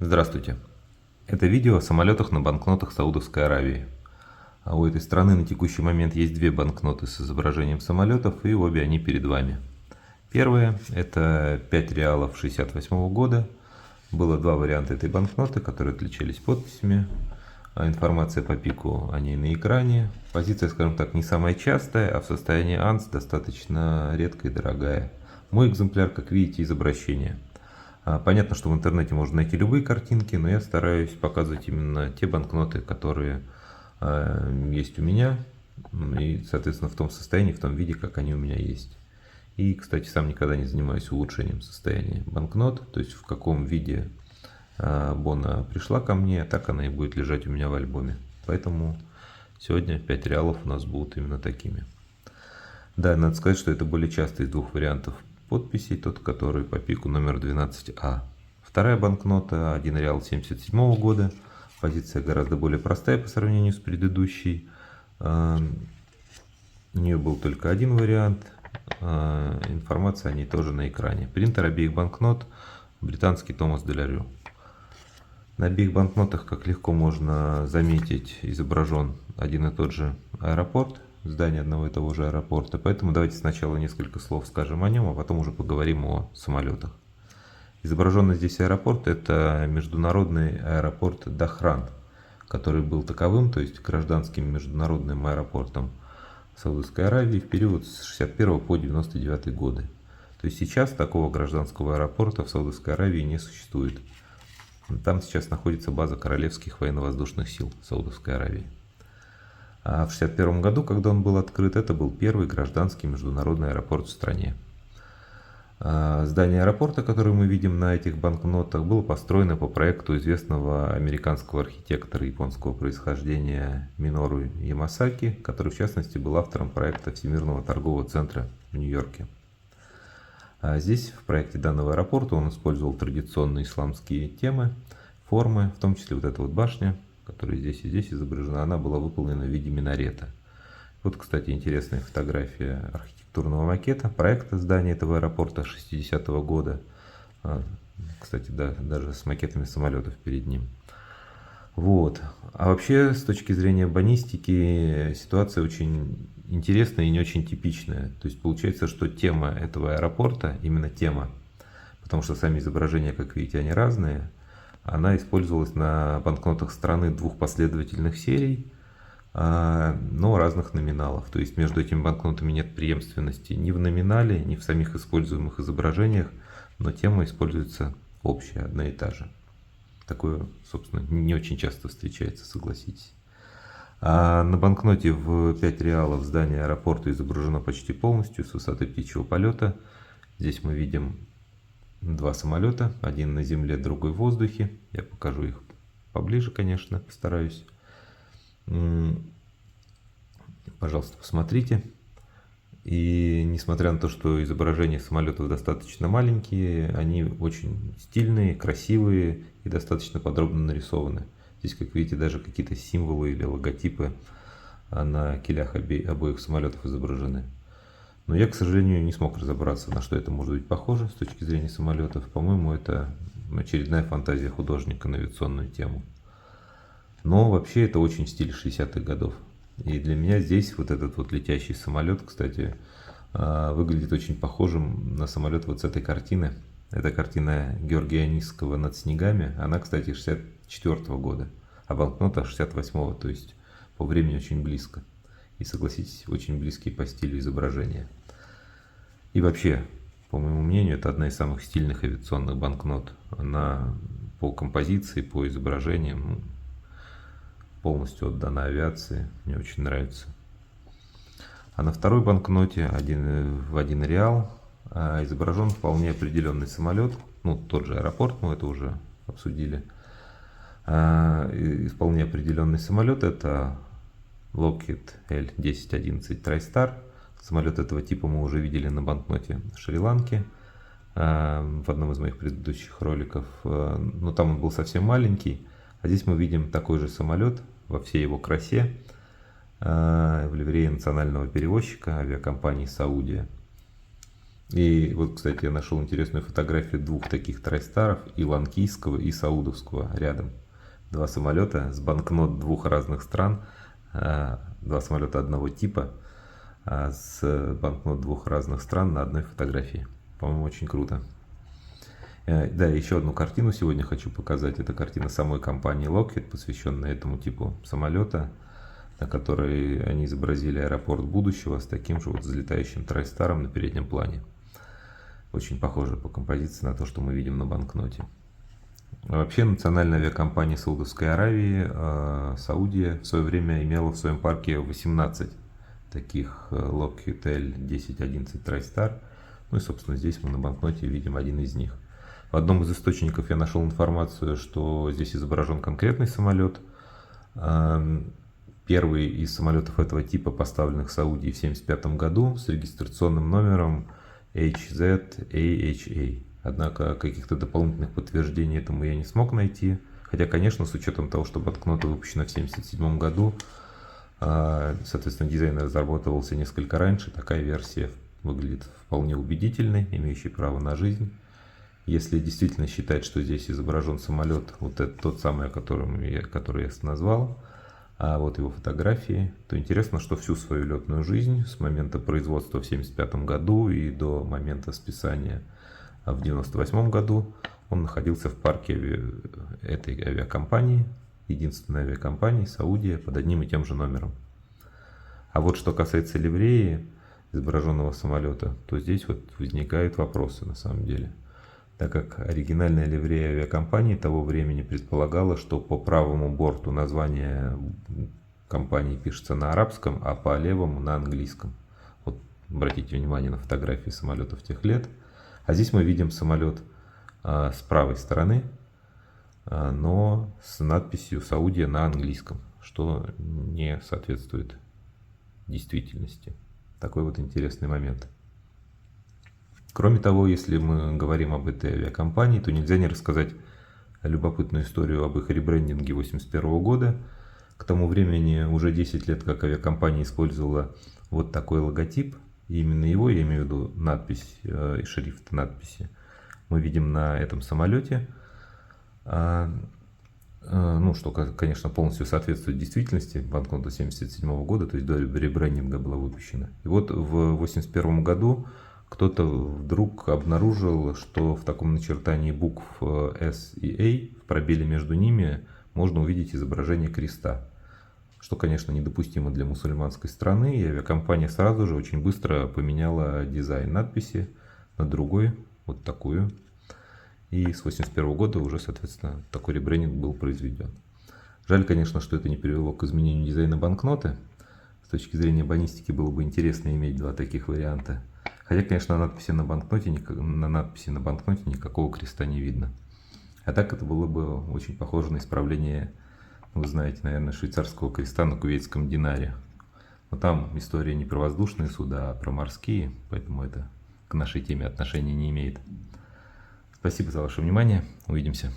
Здравствуйте! Это видео о самолетах на банкнотах Саудовской Аравии. А у этой страны на текущий момент есть две банкноты с изображением самолетов, и обе они перед вами. Первая – это 5 реалов 1968 года. Было два варианта этой банкноты, которые отличались подписями. Информация по пику о ней на экране. Позиция, скажем так, не самая частая, а в состоянии АНС достаточно редкая и дорогая. Мой экземпляр, как видите, из обращения. Понятно, что в интернете можно найти любые картинки, но я стараюсь показывать именно те банкноты, которые есть у меня, и, соответственно, в том состоянии, в том виде, как они у меня есть. И, кстати, сам никогда не занимаюсь улучшением состояния банкнот, то есть в каком виде Бона пришла ко мне, так она и будет лежать у меня в альбоме. Поэтому сегодня 5 реалов у нас будут именно такими. Да, надо сказать, что это более частый из двух вариантов подписей, тот, который по пику номер 12А. Вторая банкнота 1 реал 1977 года. Позиция гораздо более простая по сравнению с предыдущей. У нее был только один вариант. Информация о ней тоже на экране. Принтер обеих банкнот британский Томас Делярю. На обеих банкнотах, как легко можно заметить, изображен один и тот же аэропорт, здание одного и того же аэропорта. Поэтому давайте сначала несколько слов скажем о нем, а потом уже поговорим о самолетах. Изображенный здесь аэропорт – это международный аэропорт Дахран, который был таковым, то есть гражданским международным аэропортом Саудовской Аравии в период с 61 по 99 годы. То есть сейчас такого гражданского аэропорта в Саудовской Аравии не существует. Там сейчас находится база Королевских военно-воздушных сил Саудовской Аравии. А в 1961 году, когда он был открыт, это был первый гражданский международный аэропорт в стране. Здание аэропорта, которое мы видим на этих банкнотах, было построено по проекту известного американского архитектора японского происхождения Минору Ямасаки, который в частности был автором проекта Всемирного торгового центра в Нью-Йорке. Здесь в проекте данного аэропорта он использовал традиционные исламские темы, формы, в том числе вот эта вот башня, которая здесь и здесь изображена, она была выполнена в виде минарета. Вот, кстати, интересная фотография архитектурного макета, проекта здания этого аэропорта 60-го года. Кстати, да, даже с макетами самолетов перед ним. Вот. А вообще, с точки зрения бонистики, ситуация очень интересная и не очень типичная. То есть получается, что тема этого аэропорта, именно тема, потому что сами изображения, как видите, они разные, она использовалась на банкнотах страны двух последовательных серий, но разных номиналов. То есть между этими банкнотами нет преемственности ни в номинале, ни в самих используемых изображениях, но тема используется общая, одна и та же. Такое, собственно, не очень часто встречается, согласитесь. А на банкноте в 5 реалов здание аэропорта изображено почти полностью с высоты птичьего полета. Здесь мы видим два самолета, один на земле, другой в воздухе. Я покажу их поближе, конечно, постараюсь. Пожалуйста, посмотрите. И несмотря на то, что изображения самолетов достаточно маленькие, они очень стильные, красивые и достаточно подробно нарисованы. Здесь, как видите, даже какие-то символы или логотипы на килях обоих самолетов изображены. Но я, к сожалению, не смог разобраться, на что это может быть похоже с точки зрения самолетов. По-моему, это очередная фантазия художника на авиационную тему. Но вообще это очень стиль 60-х годов. И для меня здесь вот этот вот летящий самолет, кстати, выглядит очень похожим на самолет вот с этой картины. Это картина Георгия Онисского «Над снегами». Она, кстати, 64 года, а банкнота 68-го, то есть по времени очень близко. И, согласитесь, очень близкие по стилю изображения. И вообще, по моему мнению, это одна из самых стильных авиационных банкнот. Она по композиции, по изображениям полностью отдана авиации. Мне очень нравится. А на второй банкноте в 1 реал изображен вполне определенный самолет. Ну, тот же аэропорт, мы это уже обсудили. Вполне определенный самолет — это Lockheed L-1011 TriStar. Самолет этого типа мы уже видели на банкноте в Шри-Ланке в одном из моих предыдущих роликов. Но там он был совсем маленький. А здесь мы видим такой же самолет во всей его красе в ливрее национального перевозчика авиакомпании «Саудия». И вот, кстати, я нашел интересную фотографию двух таких трайстаров, и ланкийского, и саудовского рядом. Два самолета с банкнот двух разных стран, два самолета одного типа, с банкнот двух разных стран на одной фотографии. По-моему, очень круто. Да, еще одну картину сегодня хочу показать. Это картина самой компании Lockheed, посвященная этому типу самолета, на которой они изобразили аэропорт будущего с таким же вот взлетающим трайстаром на переднем плане. Очень похоже по композиции на то, что мы видим на банкноте. Вообще, национальная авиакомпания Саудовской Аравии, Саудия, в свое время имела в своем парке 18 таких Lockheed L1011 TriStar. Ну и, собственно, здесь мы на банкноте видим один из них. В одном из источников я нашел информацию, что здесь изображен конкретный самолет. Первый из самолетов этого типа, поставленных в Саудии в 1975 году, с регистрационным номером HZAHA. Однако каких-то дополнительных подтверждений этому я не смог найти. Хотя, конечно, с учетом того, что банкнота выпущена в 1977 году, соответственно, дизайн разрабатывался несколько раньше, такая версия выглядит вполне убедительной, имеющей право на жизнь. Если действительно считать, что здесь изображен самолет, вот это тот самый, который я назвал, а вот его фотографии, то интересно, что всю свою летную жизнь, с момента производства в 1975 году и до момента списания в 1998 году, он находился в парке этой авиакомпании, единственной авиакомпании Саудия, под одним и тем же номером. А вот что касается ливреи изображенного самолета, то здесь вот возникают вопросы на самом деле. Так как оригинальная ливрея авиакомпании того времени предполагала, что по правому борту название компании пишется на арабском, а по левому на английском. Вот обратите внимание на фотографии самолетов тех лет. А здесь мы видим самолет с правой стороны, но с надписью «Саудия» на английском, что не соответствует действительности. Такой вот интересный момент. Кроме того, если мы говорим об этой авиакомпании, то нельзя не рассказать любопытную историю об их ребрендинге 1981 года. К тому времени уже 10 лет как авиакомпания использовала вот такой логотип. И именно его, я имею в виду надпись и шрифт надписи, мы видим на этом самолете. Ну, что, конечно, полностью соответствует действительности. Банкнота 1977 года, то есть до ребрендинга была выпущена. И вот в 1981 году кто-то вдруг обнаружил, что в таком начертании букв S и A, в пробеле между ними, можно увидеть изображение креста. Что, конечно, недопустимо для мусульманской страны, и авиакомпания сразу же очень быстро поменяла дизайн надписи на другой, вот такую. И с 1981 года уже, соответственно, такой ребрендинг был произведен. Жаль, конечно, что это не привело к изменению дизайна банкноты. С точки зрения бонистики было бы интересно иметь два таких варианта. Хотя, конечно, на надписи на банкноте никакого креста не видно. А так это было бы очень похоже на исправление, вы знаете, наверное, швейцарского креста на кувейтском динаре. Но там история не про воздушные суда, а про морские, поэтому это к нашей теме отношения не имеет. Спасибо за ваше внимание. Увидимся.